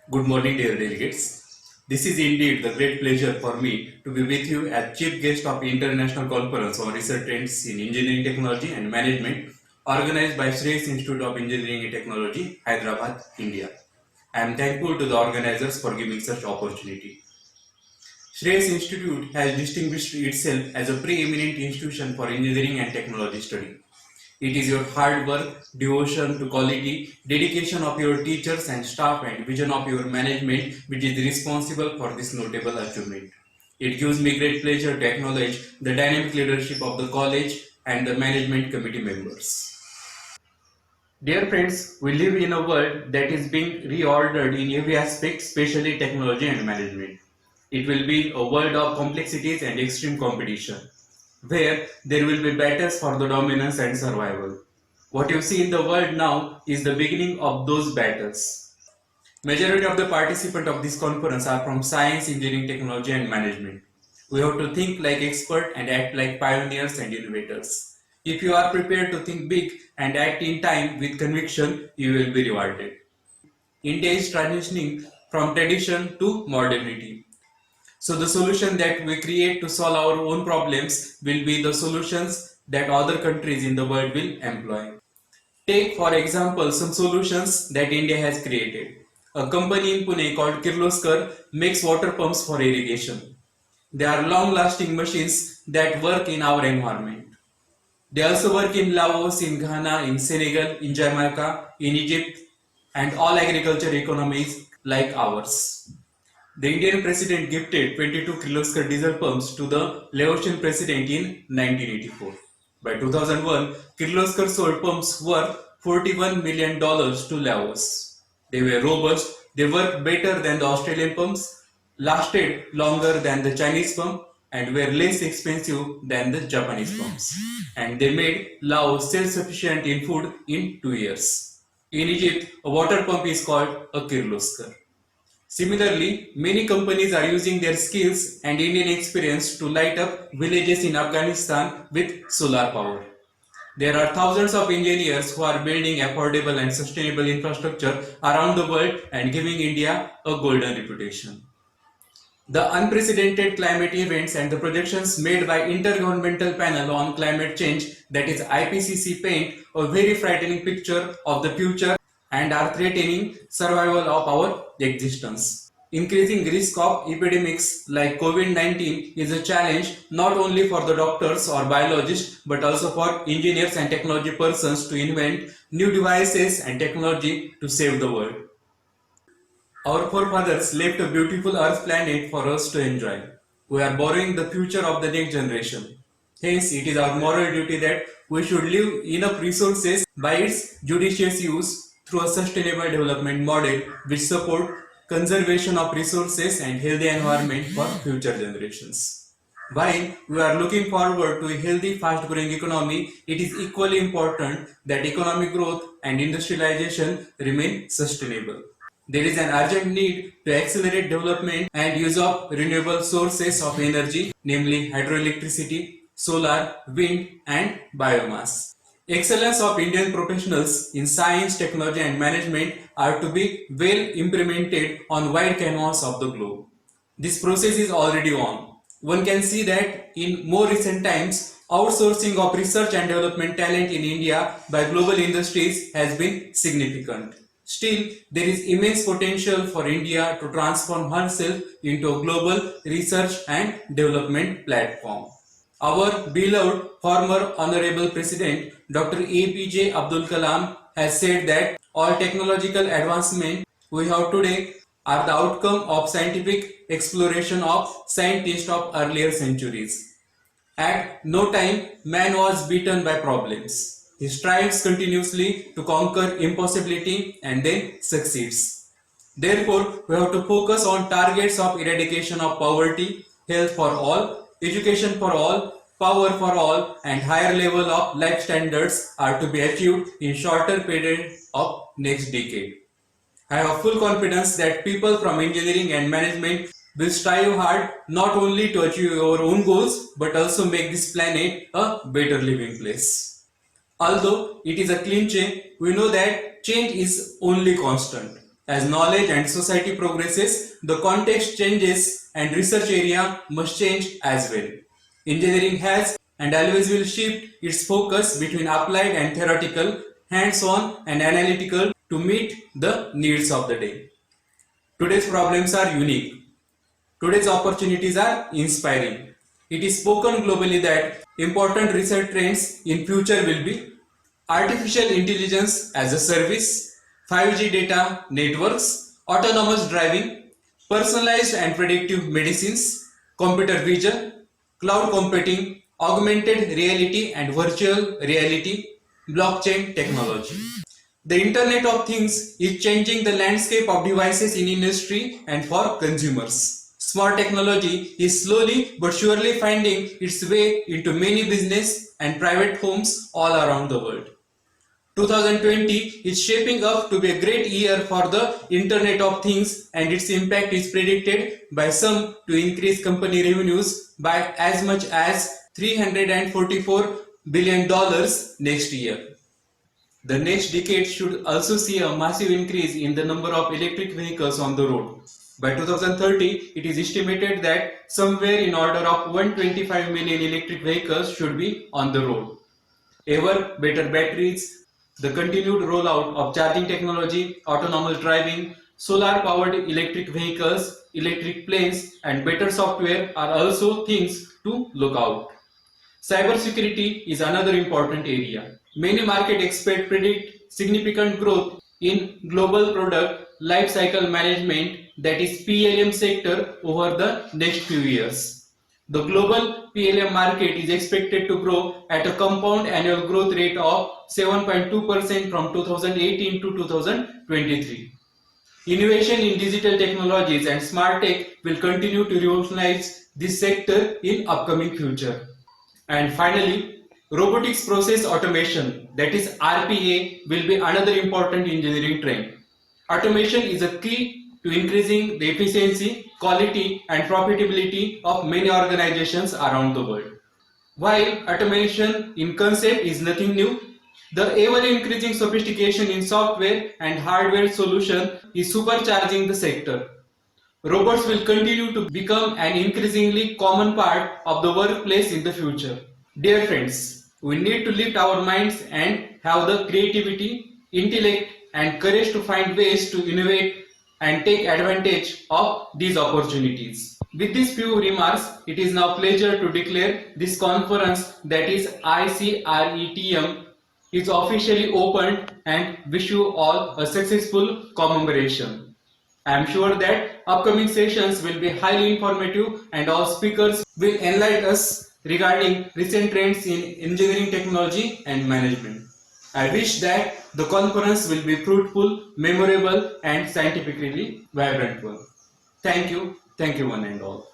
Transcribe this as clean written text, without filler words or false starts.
Good morning, dear delegates. This is indeed the great pleasure for me to be with you as chief guest of International Conference on Research Trends in Engineering Technology and Management organized by Shreyas Institute of Engineering and Technology, Hyderabad, India. I am thankful to the organizers for giving such opportunity. Shreyas Institute has distinguished itself as a preeminent institution for engineering and technology study. It is your hard work, devotion to quality, dedication of your teachers and staff, and vision of your management which is responsible for this notable achievement. It gives me great pleasure to acknowledge the dynamic leadership of the college and the management committee members. Dear friends, we live in a world that is being reordered in every aspect, especially technology and management. It will be a world of complexities and extreme competition, where there will be battles for the dominance and survival. What you see in the world now is the beginning of those battles. Majority of the participants of this conference are from science, engineering, technology and management. We have to think like experts and act like pioneers and innovators. If you are prepared to think big and act in time with conviction, you will be rewarded. India is transitioning from tradition to modernity. So the solution that we create to solve our own problems will be the solutions that other countries in the world will employ. Take for example some solutions that India has created. A company in Pune called Kirloskar makes water pumps for irrigation. They are long lasting machines that work in our environment. They also work in Laos, in Ghana, in Senegal, in Jamaica, in Egypt, and all agriculture economies like ours. The Indian president gifted 22 Kirloskar diesel pumps to the Laotian president in 1984. By 2001, Kirloskar sold pumps worth $41 million to Laos. They were robust, they worked better than the Australian pumps, lasted longer than the Chinese pump, and were less expensive than the Japanese pumps. And they made Laos self-sufficient in food in 2 years. In Egypt, a water pump is called a Kirloskar. Similarly, many companies are using their skills and Indian experience to light up villages in Afghanistan with solar power. There are thousands of engineers who are building affordable and sustainable infrastructure around the world and giving India a golden reputation. The unprecedented climate events and the projections made by Intergovernmental Panel on Climate Change, that is IPCC, paint a very frightening picture of the future and are threatening survival of our existence. Increasing risk of epidemics like COVID-19 is a challenge not only for the doctors or biologists but also for engineers and technology persons to invent new devices and technology to save the world. Our forefathers left a beautiful Earth planet for us to enjoy. We are borrowing the future of the next generation. Hence, it is our moral duty that we should leave enough resources by its judicious use through a sustainable development model which support conservation of resources and healthy environment for future generations. While we are looking forward to a healthy, fast-growing economy, it is equally important that economic growth and industrialization remain sustainable. There is an urgent need to accelerate development and use of renewable sources of energy, namely hydroelectricity, solar, wind, and biomass. Excellence of Indian professionals in science, technology, and management are to be well implemented on wide canvas of the globe. This process is already on. One can see that in more recent times, outsourcing of research and development talent in India by global industries has been significant. Still, there is immense potential for India to transform herself into a global research and development platform. Our beloved former Honorable President Dr. APJ Abdul Kalam has said that all technological advancement we have today are the outcome of scientific exploration of scientists of earlier centuries. At no time man was beaten by problems. He strives continuously to conquer impossibility and then succeeds. Therefore, we have to focus on targets of eradication of poverty, health for all, education for all, power for all, and higher level of life standards are to be achieved in shorter period of next decade. I have full confidence that people from engineering and management will strive hard not only to achieve our own goals but also make this planet a better living place. Although it is a clean change, we know that change is only constant. As knowledge and society progresses, the context changes and research area must change as well. Engineering has and always will shift its focus between applied and theoretical, hands-on and analytical to meet the needs of the day. Today's problems are unique. Today's opportunities are inspiring. It is spoken globally that important research trends in future will be artificial intelligence as a service, 5G data networks, autonomous driving, personalized and predictive medicines, computer vision, cloud computing, augmented reality and virtual reality, blockchain technology. The Internet of Things is changing the landscape of devices in industry and for consumers. Smart technology is slowly but surely finding its way into many business and private homes all around the world. 2020 is shaping up to be a great year for the Internet of Things, and its impact is predicted by some to increase company revenues by as much as $344 billion next year. The next decade should also see a massive increase in the number of electric vehicles on the road. By 2030, it is estimated that somewhere in order of 125 million electric vehicles should be on the road. Ever better batteries, the continued rollout of charging technology, autonomous driving, solar-powered electric vehicles, electric planes, and better software are also things to look out. Cybersecurity is another important area. Many market experts predict significant growth in global product lifecycle management, that is PLM sector, over the next few years. The global PLM market is expected to grow at a compound annual growth rate of 7.2% from 2018 to 2023. Innovation in digital technologies and smart tech will continue to revolutionize this sector in upcoming future. And finally, robotics process automation, that is RPA, will be another important engineering trend. Automation is a key to increasing the efficiency, quality, and profitability of many organizations around the world. While automation in concept is nothing new, the ever-increasing sophistication in software and hardware solution is supercharging the sector. Robots will continue to become an increasingly common part of the workplace in the future. Dear friends, we need to lift our minds and have the creativity, intellect, and courage to find ways to innovate and take advantage of these opportunities. With these few remarks, it is now pleasure to declare this conference, that is ICRETM, is officially opened, and wish you all a successful commemoration. I am sure that upcoming sessions will be highly informative and our speakers will enlighten us regarding recent trends in engineering technology and management. I wish that the conference will be fruitful, memorable and scientifically vibrant one. Thank you one and all.